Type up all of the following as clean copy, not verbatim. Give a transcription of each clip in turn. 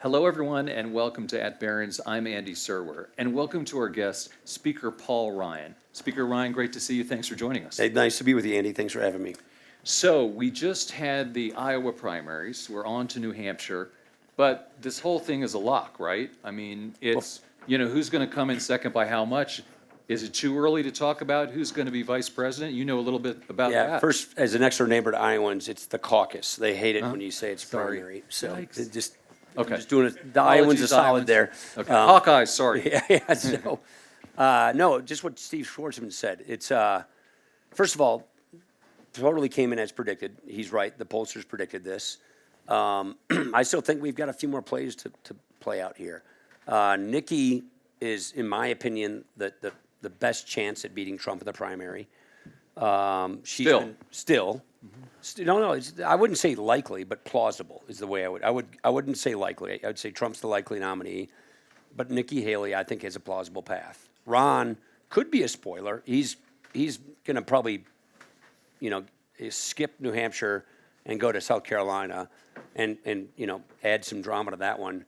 Hello, everyone, and welcome to At Barrons. I'm Andy Serwer, and welcome to our guest, Speaker Paul Ryan. Speaker Ryan, great to see you. Thanks for joining us. Hey, nice to be with you, Andy. Thanks for having me. So, we just had the Iowa primaries. We're on to New Hampshire, but this whole thing is a lock, right? I mean, it's, who's going to come in second by how much? Is it too early to talk about who's going to be vice president? You know a little bit about Yeah, that. first, as an next door neighbor to Iowans, it's the caucus. They hate it when you say it's Sorry. primary. So Yikes. it just, Okay. I'm just doing it. The Iowans are Apologies, solid Iowans. there. Okay. Hawkeyes, sorry. Yeah, so, no, just what Steve Schwartzman said. It's, first of all, totally came in as predicted. He's right. The pollsters predicted this. I still think we've got a few more plays to play out here. Nikki is, in my opinion, the best chance at beating Trump in the primary. Still. No, I wouldn't say likely, but plausible is the way I wouldn't say likely. I would say Trump's the likely nominee, but Nikki Haley, I think, has a plausible path. Ron could be a spoiler. He's going to probably, skip New Hampshire and go to South Carolina and add some drama to that one.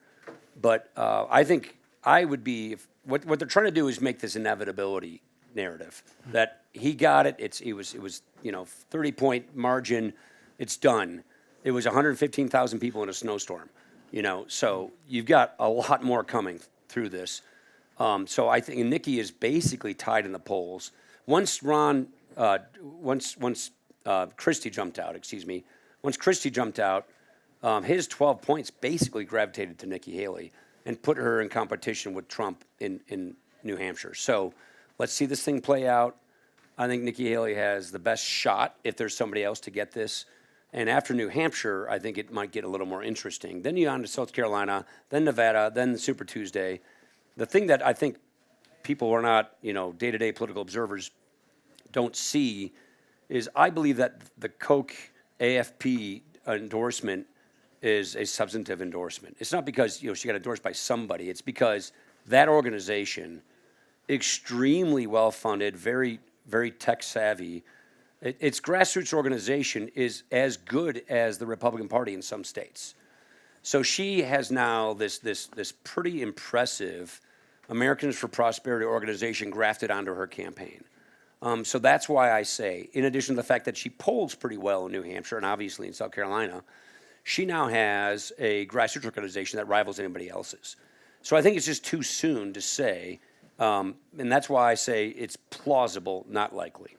But I think I would be, what they're trying to do is make this inevitability narrative that he got it. It was 30-point margin. It's done. It was 115,000 people in a snowstorm. So you've got a lot more coming through this. So I think Nikki is basically tied in the polls. Once Christie jumped out, his 12 points basically gravitated to Nikki Haley and put her in competition with Trump in New Hampshire. So let's see this thing play out. I think Nikki Haley has the best shot if there's somebody else to get this. And after New Hampshire, I think it might get a little more interesting. Then you're on to South Carolina, then Nevada, then Super Tuesday. The thing that I think people who are not, day-to-day political observers don't see is I believe that the Koch AFP endorsement is a substantive endorsement. It's not because she got endorsed by somebody. It's because that organization, extremely well-funded, very, very tech-savvy, its grassroots organization is as good as the Republican Party in some states. So she has now this pretty impressive Americans for Prosperity organization grafted onto her campaign. So that's why I say, in addition to the fact that she polls pretty well in New Hampshire and obviously in South Carolina, she now has a grassroots organization that rivals anybody else's. So I think it's just too soon to say, and that's why I say it's plausible, not likely.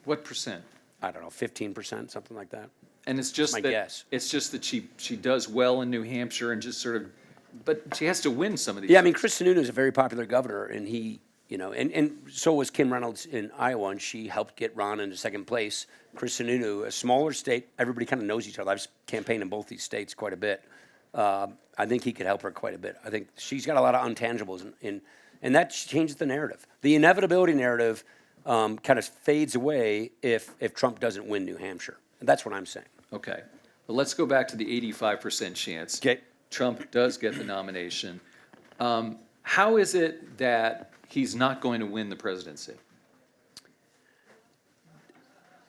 What percent? I don't know, 15%, something like that. And it's just My that guess. it's just that she does well in New Hampshire and just sort of, but she has to win some of these. Yeah, I mean, Chris Sununu is a very popular governor, and he, and so was Kim Reynolds in Iowa, and she helped get Ron into second place. Chris Sununu, a smaller state, everybody kind of knows each other. I've campaigned in both these states quite a bit. I think he could help her quite a bit. I think she's got a lot of intangibles, and that changes the narrative. The inevitability narrative kind of fades away if Trump doesn't win New Hampshire. And that's what I'm saying. Okay. Well, let's go back to the 85% chance. Okay. Trump does get the nomination. How is it that he's not going to win the presidency?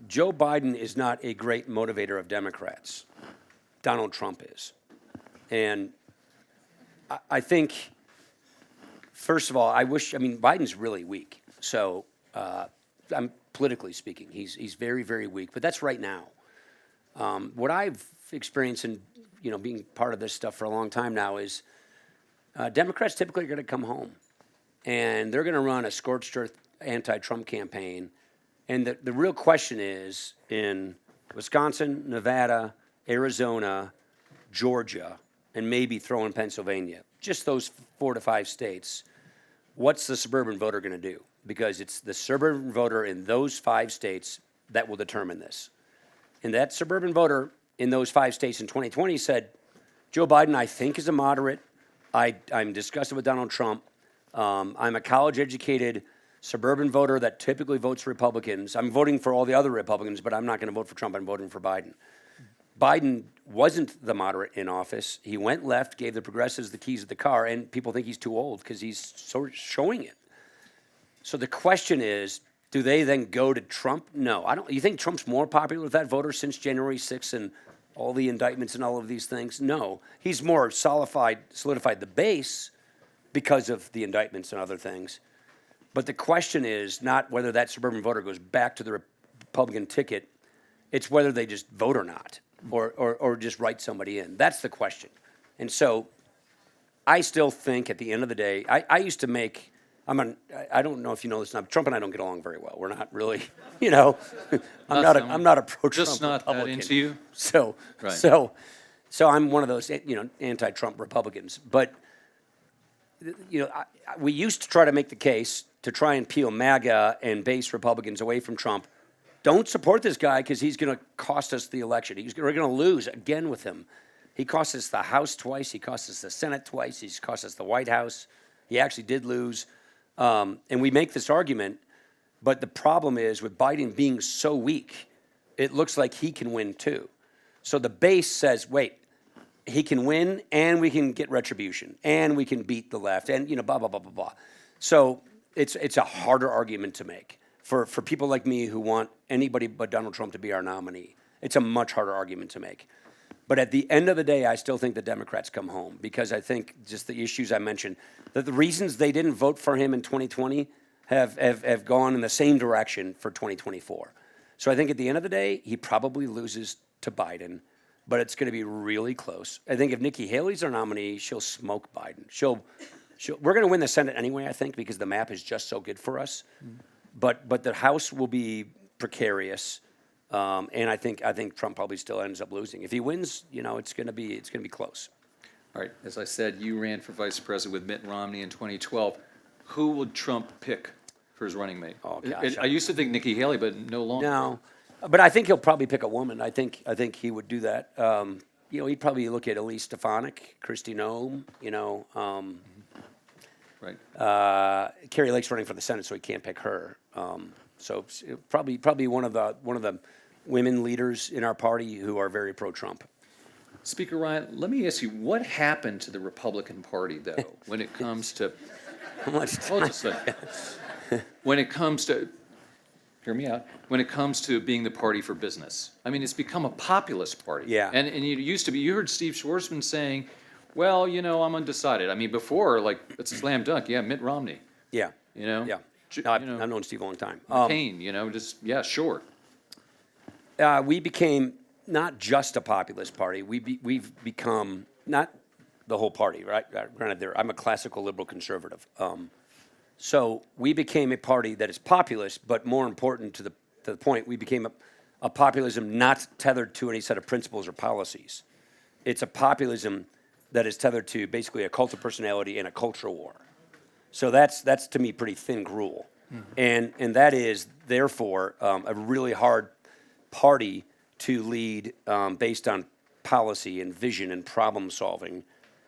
Joe Biden is not a great motivator of Democrats. Donald Trump is. And I think, first of all, Biden's really weak. So I'm politically speaking, he's very, very weak. But that's right now. What I've experienced in being part of this stuff for a long time now is Democrats typically are going to come home, and they're going to run a scorched earth anti-Trump campaign. And the real question is in Wisconsin, Nevada, Arizona, Georgia, and maybe throw in Pennsylvania, just those 4 to 5 states, what's the suburban voter going to do? Because it's the suburban voter in those 5 states that will determine this. And that suburban voter in those 5 states in 2020 said, Joe Biden, I think, is a moderate. I'm disgusted with Donald Trump. I'm a college-educated suburban voter that typically votes for Republicans. I'm voting for all the other Republicans, but I'm not going to vote for Trump. I'm voting for Biden. Biden wasn't the moderate in office. He went left, gave the progressives the keys of the car, and people think he's too old because he's sort of showing it. So the question is, do they then go to Trump? No, I don't. You think Trump's more popular with that voter since January 6th all the indictments and all of these things? No. He's more solidified the base because of the indictments and other things. But the question is not whether that suburban voter goes back to the Republican ticket. It's whether they just vote or not, or just write somebody in. That's the question. And so I still think at the end of the day, I used to make, I don't know if you know this now, Trump and I don't get along very well. We're not really, I'm not a pro-Trump Just not that Republican. into you? So, Right. so I'm one of those, anti-Trump Republicans. But, we used to try to make the case to try and peel MAGA and base Republicans away from Trump. Don't support this guy because he's going to cost us the election. We're going to lose again with him. He cost us the House twice. He cost us the Senate twice. He's cost us the White House. He actually did lose. And we make this argument, but the problem is with Biden being so weak, it looks like he can win too. So the base says, wait, he can win and we can get retribution and we can beat the left and, blah, blah, blah, blah, blah. So it's a harder argument to make for people like me who want anybody but Donald Trump to be our nominee. It's a much harder argument to make. But at the end of the day, I still think the Democrats come home because I think just the issues I mentioned, that the reasons they didn't vote for him in 2020 have gone in the same direction for 2024. So I think at the end of the day, he probably loses to Biden, but it's going to be really close. I think if Nikki Haley's our nominee, she'll smoke Biden. We're going to win the Senate anyway, I think, because the map is just so good for us. But the House will be precarious. And I think Trump probably still ends up losing. If he wins, it's going to be close. All right, as I said, you ran for vice president with Mitt Romney in 2012. Who would Trump pick for his running mate? Oh, gosh. I used to think Nikki Haley, but no longer. No, but I think he'll probably pick a woman. I think he would do that. He'd probably look at Elise Stefanik, Kristi Noem. Right. Carrie Lake's running for the Senate, so he can't pick her. So probably one of the women leaders in our party who are very pro-Trump. Speaker Ryan, let me ask you, what happened to the Republican Party, though, when it comes to, hold on a second. When it comes to, hear me out, when it comes to being the party for business? I mean, it's become a populist party. Yeah. And it used to be, you heard Steve Schwarzman saying, well, I'm undecided. I mean, before, it's a slam dunk, yeah, Mitt Romney. Yeah. Yeah. No, I've known Steve a long time. McCain, yeah, sure. We became not just a populist party. We've become not the whole party, right? Granted, I'm a classical liberal conservative. So we became a party that is populist, but more important to the point, we became a populism not tethered to any set of principles or policies. It's a populism that is tethered to basically a cult of personality and a culture war. So that's to me pretty thin gruel. Mm-hmm. And that is therefore a really hard party to lead based on policy and vision and problem solving.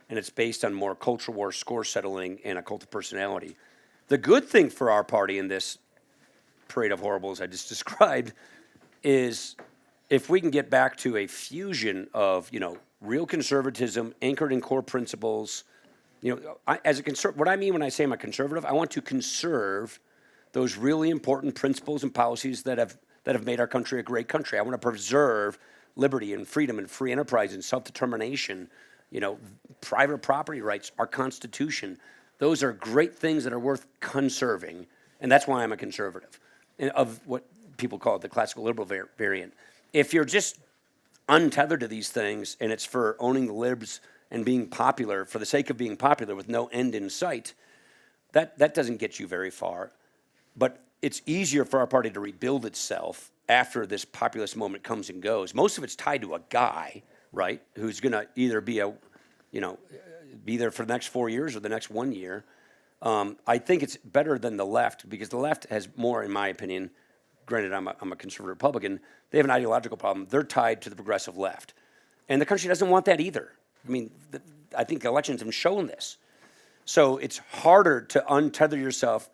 And it's based on more culture war, score settling, and a cult of personality. The good thing for our party in this parade of horribles I just described is if we can get back to a fusion of, real conservatism anchored in core principles. What I mean when I say I'm a conservative, I want to conserve those really important principles and policies that have made our country a great country. I want to preserve liberty and freedom and free enterprise and self-determination, private property rights, our Constitution. Those are great things that are worth conserving, and that's why I'm a conservative, and of what people call the classical liberal variant. If you're just untethered to these things and it's for owning the libs and being popular for the sake of being popular with no end in sight, that doesn't get you very far. But it's easier for our party to rebuild itself after this populist moment comes and goes. Most of it's tied to a guy, right, who's going to either be be there for the next 4 years or the next 1 year. I think it's better than the left because the left has more, in my opinion. Granted, I'm a conservative Republican. They have an ideological problem. They're tied to the progressive left, and the country doesn't want that either. I mean, I think elections have shown this. So it's harder to untether yourself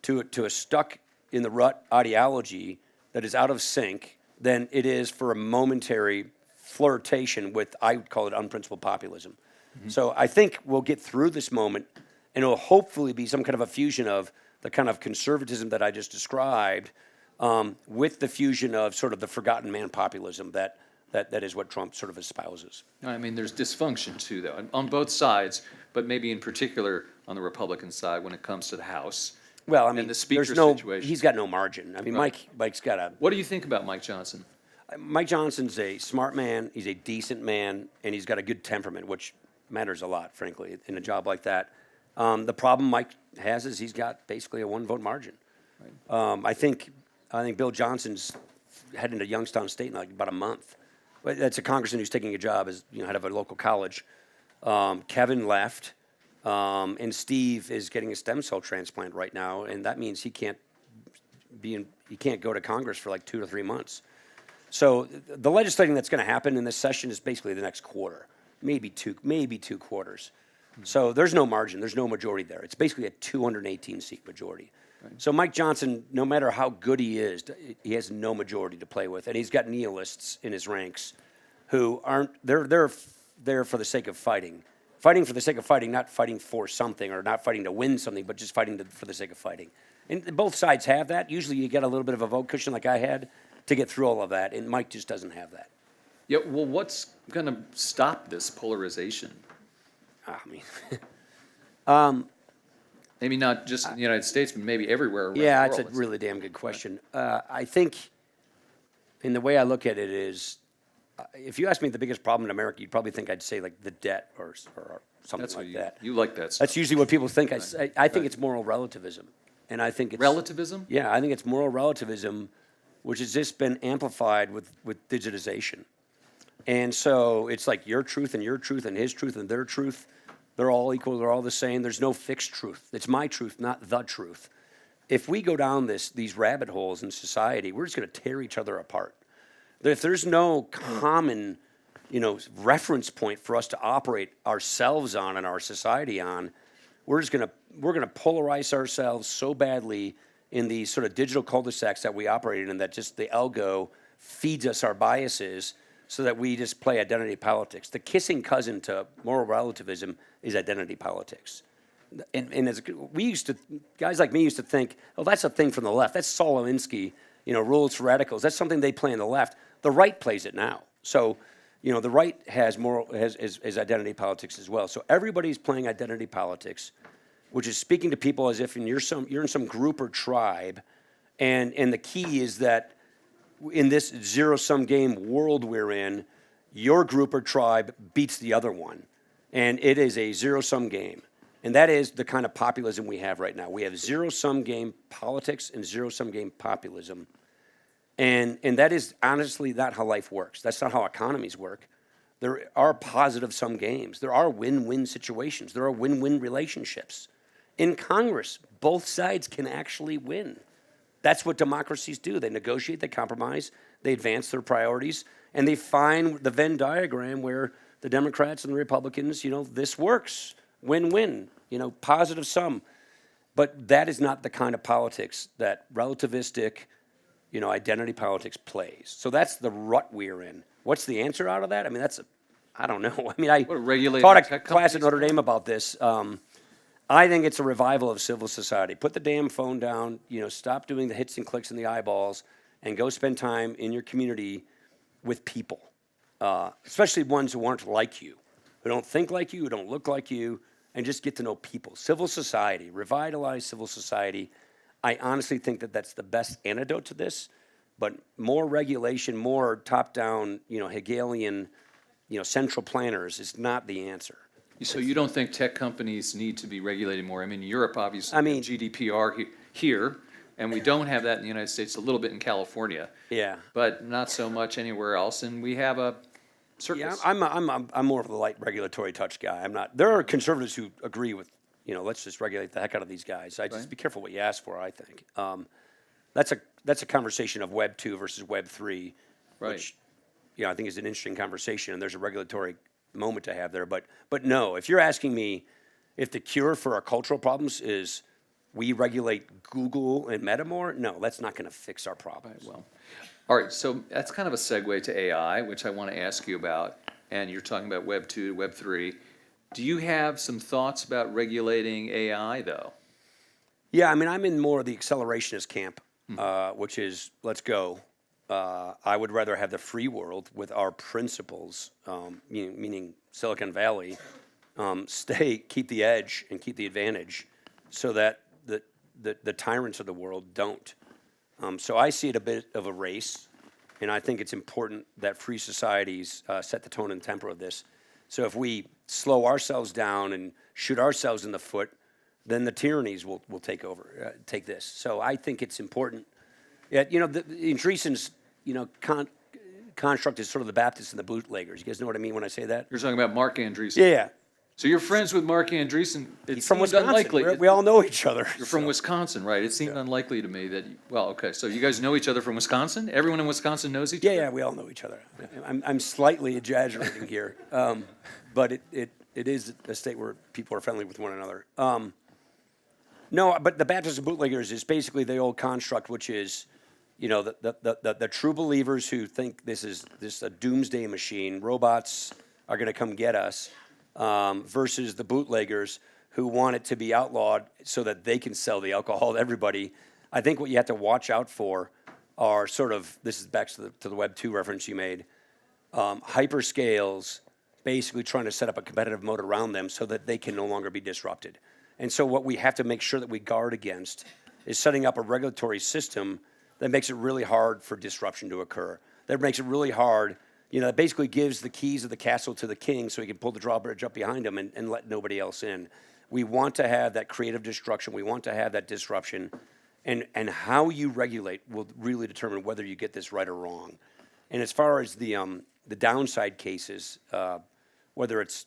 to a stuck in the rut ideology that is out of sync than it is for a momentary flirtation with, I would call it unprincipled populism. Mm-hmm. So I think we'll get through this moment, and it'll hopefully be some kind of a fusion of the kind of conservatism that I just described with the fusion of sort of the forgotten man populism that That is what Trump sort of espouses. I mean, there's dysfunction too, though, on both sides, but maybe in particular on the Republican side when it comes to the House. Well, I mean, And the speaker there's no, situation. he's got no margin. I mean, Right. Mike's got a, What do you think about Mike Johnson? Mike Johnson's a smart man, he's a decent man, and he's got a good temperament, which matters a lot, frankly, in a job like that. The problem Mike has is he's got basically a 1-vote margin. I think Bill Johnson's heading to Youngstown State in like about a month. But that's a congressman who's taking a job as head of a local college. Kevin left, and Steve is getting a stem cell transplant right now, and that means he can't go to Congress for like 2 to 3 months. So the legislating that's going to happen in this session is basically the next quarter, maybe two quarters. So there's no margin, there's no majority there. It's basically a 218-seat majority. Right. So Mike Johnson, no matter how good he is, he has no majority to play with, and he's got nihilists in his ranks who aren't. They're there for the sake of fighting for the sake of fighting, not fighting for something or not fighting to win something, but just fighting for the sake of fighting. And both sides have that. Usually, you get a little bit of a vote cushion, like I had, to get through all of that, and Mike just doesn't have that. Yeah, well, what's going to stop this polarization? I mean, maybe not just in the United States, but maybe everywhere around yeah, the world. it's a really damn good question. I think, and the way I look at it is, if you ask me the biggest problem in America, you'd probably think I'd say like the debt or something That's like what that. you like that stuff. That's usually what people think. I think it's moral relativism, and I think it's Relativism? Yeah, I think it's moral relativism, which has just been amplified with digitization. And so it's like your truth and his truth and their truth. They're all equal. They're all the same. There's no fixed truth. It's my truth, not the truth. If we go down these rabbit holes in society, we're just going to tear each other apart. If there's no common, reference point for us to operate ourselves on and our society on, we're going to polarize ourselves so badly in these sort of digital cul-de-sacs that we operate in that just the algo feeds us our biases so that we just play identity politics. The kissing cousin to moral relativism is identity politics. And as guys like me used to think, oh, that's a thing from the left. That's Saul Alinsky, rules for radicals. That's something they play on the left. The right plays it now. So, the right has identity politics as well. So everybody's playing identity politics, which is speaking to people as if you're in some group or tribe, and the key is that in this zero-sum game world we're in, your group or tribe beats the other one, and it is a zero-sum game. And that is the kind of populism we have right now. We have zero-sum game politics and zero-sum game populism. And that is honestly not how life works. That's not how economies work. There are positive-sum games. There are win-win situations. There are win-win relationships. In Congress, both sides can actually win. That's what democracies do. They negotiate, they compromise, they advance their priorities, and they find the Venn diagram where the Democrats and the Republicans, this works. Win-win, positive sum. But that is not the kind of politics that relativistic, identity politics plays. So that's the rut we're in. What's the answer out of that? I mean, I don't know. I mean, I taught a class at Notre Dame about this. I think it's a revival of civil society. Put the damn phone down, stop doing the hits and clicks and the eyeballs, and go spend time in your community with people, especially ones who aren't like you, who don't think like you, who don't look like you, and just get to know people. Civil society, revitalize civil society. I honestly think that that's the best antidote to this, but more regulation, more top-down, Hegelian, central planners is not the answer. So you don't think tech companies need to be regulated more? I mean, Europe obviously, GDPR here, and we don't have that in the United States, a little bit in California. Yeah. But not so much anywhere else, and we have a circus. Yeah, I'm more of a light regulatory touch guy. I'm not. There are conservatives who agree with, let's just regulate the heck out of these guys. Just be careful what you ask for, I think. That's a conversation of Web 2 versus Web 3, Right. which, I think is an interesting conversation, and there's a regulatory moment to have there. But no, if you're asking me if the cure for our cultural problems is we regulate Google and Meta more, no, that's not going to fix our problems. Right, well, all right, so that's kind of a segue to AI, which I want to ask you about. And you're talking about Web 2, Web 3. Do you have some thoughts about regulating AI, though? Yeah, I mean, I'm in more of the accelerationist camp, which is let's go. I would rather have the free world with our principles, meaning Silicon Valley, keep the edge and keep the advantage, so that the tyrants of the world don't. So I see it a bit of a race, and I think it's important that free societies set the tone and tempo of this. So if we slow ourselves down and shoot ourselves in the foot, then the tyrannies will take over, take this. So I think it's important. Yeah, Andreessen's, construct is sort of the Baptists and the bootleggers. You guys know what I mean when I say that? You're talking about Mark Andreessen. Yeah. So you're friends with Mark Andreessen. He's from Wisconsin. Unlikely. We all know each other. You're from Wisconsin, right? It seemed unlikely to me that, okay, so you guys know each other from Wisconsin? Everyone in Wisconsin knows each other? Yeah, we all know each other. I'm slightly exaggerating here, but it is a state where people are friendly with one another. No, but the Baptists and bootleggers is basically the old construct, which is, the true believers who think this is a doomsday machine, robots are going to come get us, versus the bootleggers who want it to be outlawed so that they can sell the alcohol to everybody. I think what you have to watch out for are sort of, this is back to the Web 2 reference you made, hyperscales basically trying to set up a competitive mode around them so that they can no longer be disrupted. And so what we have to make sure that we guard against is setting up a regulatory system that makes it really hard for disruption to occur. That makes it really hard, that basically gives the keys of the castle to the king so he can pull the drawbridge up behind him and let nobody else in. We want to have that creative destruction. We want to have that disruption. And how you regulate will really determine whether you get this right or wrong. And as far as the downside cases, whether it's,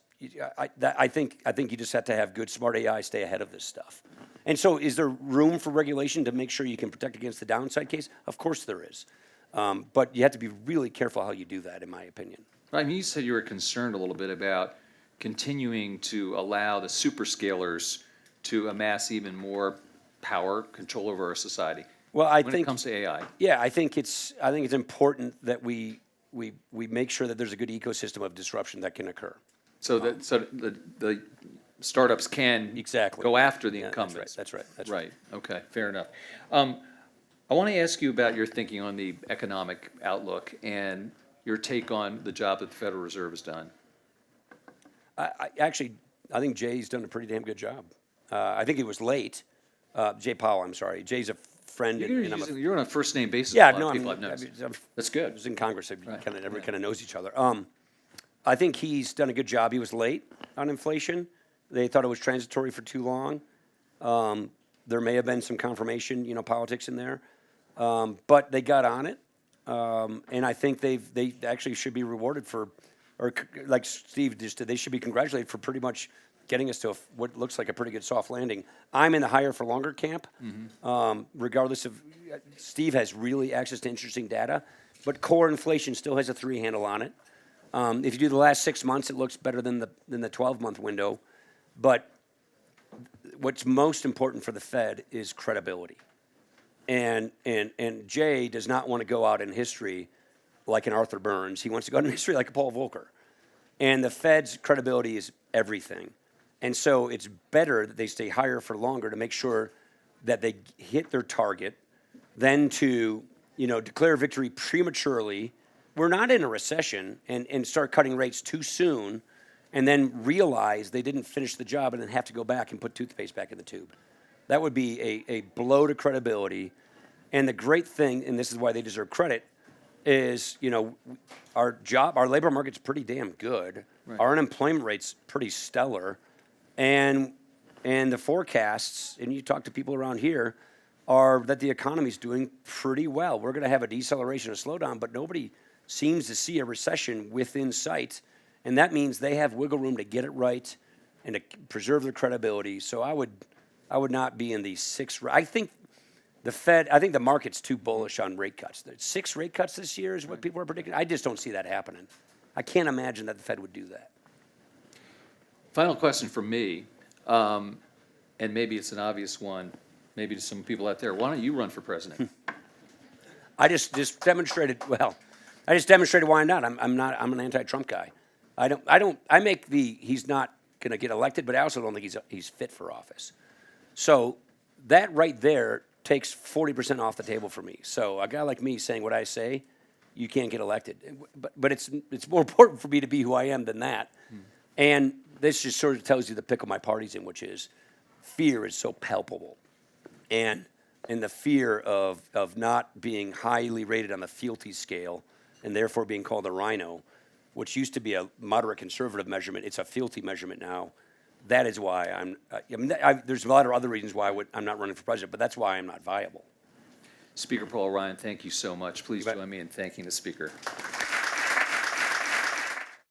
I think you just have to have good, smart AI stay ahead of this stuff. And so is there room for regulation to make sure you can protect against the downside case? Of course there is. But you have to be really careful how you do that, in my opinion. I mean, you said you were concerned a little bit about continuing to allow the superscalers to amass even more power, control over our society. Well, when it comes to AI. Yeah, I think it's important that we make sure that there's a good ecosystem of disruption that can occur. So the startups can go after the incumbents. That's right. Right. Okay. Fair enough. I want to ask you about your thinking on the economic outlook and your take on the job that the Federal Reserve has done. I think Jay's done a pretty damn good job. I think he was late. Jay Powell, I'm sorry. Jay's a friend. You're on a first name basis. Yeah, with a lot of people I've noticed. That's good. I was in Congress. Everybody kind of knows each other. I think he's done a good job. He was late on inflation. They thought it was transitory for too long. There may have been some confirmation, politics in there, but they got on it, and I think they actually should be rewarded for, or like Steve just did, they should be congratulated for pretty much getting us to what looks like a pretty good soft landing. I'm in the higher for longer camp, regardless of, Steve has really access to interesting data, but core inflation still has a 3 handle on it. If you do the last 6 months, it looks better than the 12-month window, but what's most important for the Fed is credibility. And Jay does not want to go out in history like an Arthur Burns. He wants to go out in history like a Paul Volcker. And the Fed's credibility is everything. And so it's better that they stay higher for longer to make sure that they hit their target than to, declare victory prematurely. We're not in a recession and start cutting rates too soon and then realize they didn't finish the job and then have to go back and put toothpaste back in the tube. That would be a blow to credibility. And the great thing, and this is why they deserve credit, is, our labor market's pretty damn good. Right. Our unemployment rate's pretty stellar. And the forecasts, and you talk to people around here, are that the economy's doing pretty well. We're going to have a deceleration, a slowdown, but nobody seems to see a recession within sight. And that means they have wiggle room to get it right and to preserve their credibility. So I would not be in the 6. I think the market's too bullish on rate cuts. 6 rate cuts this year is what people are predicting. I just don't see that happening. I can't imagine that the Fed would do that. Final question from me, and maybe it's an obvious one, maybe to some people out there. Why don't you run for president? I just demonstrated. Well, I just demonstrated why not. I'm an anti-Trump guy. He's not going to get elected, but I also don't think he's fit for office. So that right there takes 40% off the table for me. So a guy like me saying what I say, you can't get elected. But it's more important for me to be who I am than that. And this just sort of tells you the pickle my party's in, which is fear is so palpable. And the fear of not being highly rated on the fealty scale and therefore being called a rhino, which used to be a moderate conservative measurement, it's a fealty measurement now. That is why there's a lot of other reasons why I'm not running for president, but that's why I'm not viable. Speaker Paul Ryan, thank you so much. Please join me in thanking the speaker.